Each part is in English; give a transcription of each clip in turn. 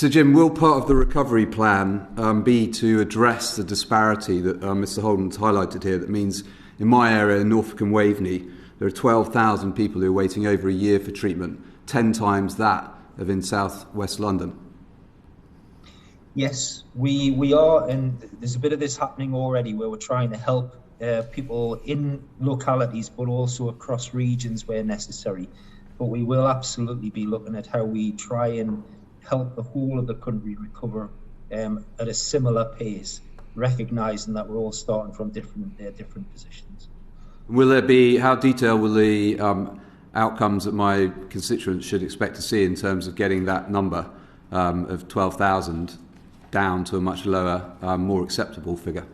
So, Jim, will part of the recovery plan be to address the disparity that Mr. Holden's highlighted here? That means in my area, in Norfolk and Waveney, there are 12,000 people who are waiting over a year for treatment, 10 times that of in South West London. Yes, we are, and there's a bit of this happening already where we're trying to help people in localities, but also across regions where necessary. But we will absolutely be looking at how we try and help the whole of the country recover at a similar pace, recognising that we're all starting from different positions. Will there be, how detailed will the outcomes that my constituents should expect to see in terms of getting that number of 12,000 down to a much lower, more acceptable figure?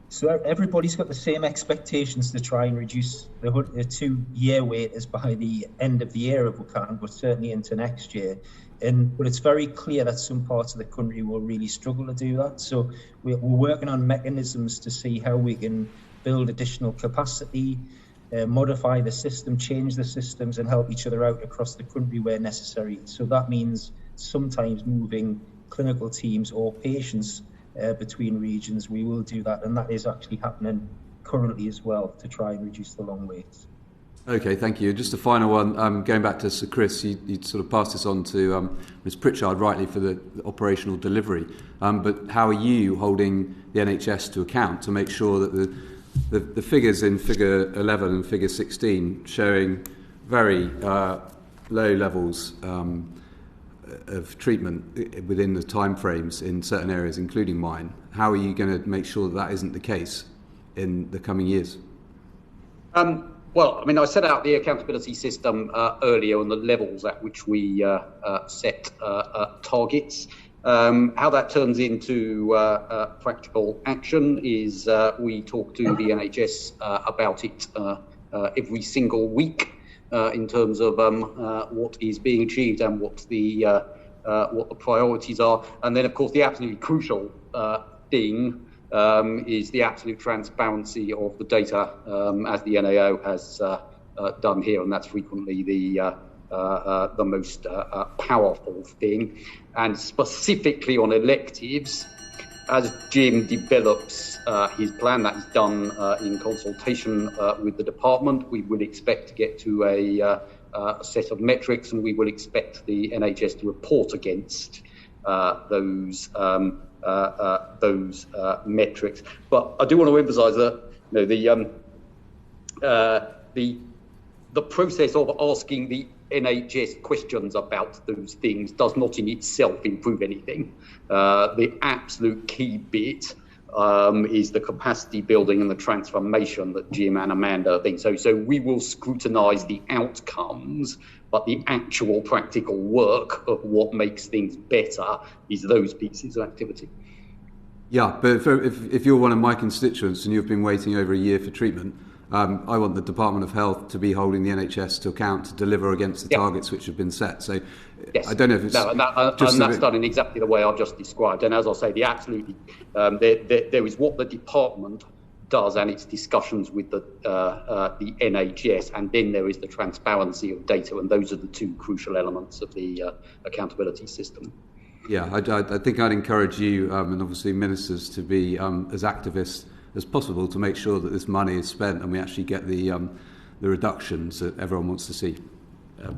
So everybody's got the same expectations to try and reduce the 2-year wait as by the end of the year if we can, but certainly into next year. But it's very clear that some parts of the country will really struggle to do that. So we're working on mechanisms to see how we can build additional capacity, modify the system, change the systems, and help each other out across the country where necessary. So that means sometimes moving clinical teams or patients between regions. We will do that, and that is actually happening currently as well to try and reduce the long waits. Okay, thank you. Just a final one, going back to Sir Chris, you sort of passed this on to Ms Pritchard rightly for the operational delivery, but how are you holding the NHS to account to make sure that the figures in figure 11 and figure 16 showing very low levels of treatment within the timeframes in certain areas, including mine, how are you going to make sure that that isn't the case in the coming years? Well, I mean, I set out the accountability system earlier on the levels at which we set targets. How that turns into practical action is we talk to the NHS about it every single week in terms of what is being achieved and what the priorities are. And then, of course, the absolutely crucial thing is the absolute transparency of the data, as the NAO has done here, and that's frequently the most powerful thing. And specifically on electives, as Jim develops his plan that is done in consultation with the department, we would expect to get to a set of metrics, and we will expect the NHS to report against those metrics. But I do want to emphasise that the process of asking the NHS questions about those things does not in itself improve anything. The absolute key bit is the capacity building and the transformation that Jim and Amanda think. So we will scrutinise the outcomes, but the actual practical work of what makes things better is those pieces of activity. Yeah, but if you're one of my constituents and you've been waiting over a year for treatment, I want the Department of Health to be holding the NHS to account to deliver against the targets which have been set. So yes. I don't know if it's... and that's done in exactly the way I've just described. And as I say, there is what the department does and its discussions with the NHS, and then there is the transparency of data, and those are the two crucial elements of the accountability system. Yeah, I think I'd encourage you and obviously ministers to be as activists as possible to make sure that this money is spent and we actually get the reductions that everyone wants to see.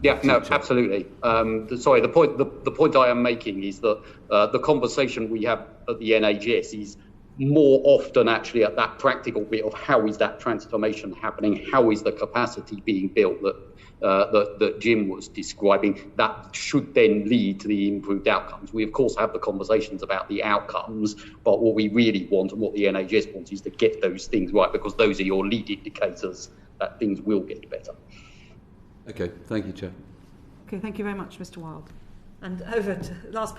Absolutely. The point I am making is that the conversation we have at the NHS is more often actually at that practical bit of how is that transformation happening, how is the capacity being built that Jim was describing. That should then lead to the improved outcomes. We of course have the conversations about the outcomes, but what we really want and what the NHS wants is to get those things right, because those are your lead indicators that things will get better. Okay, thank you, Chair. Okay, thank you very much, Mr. Wild. And over to last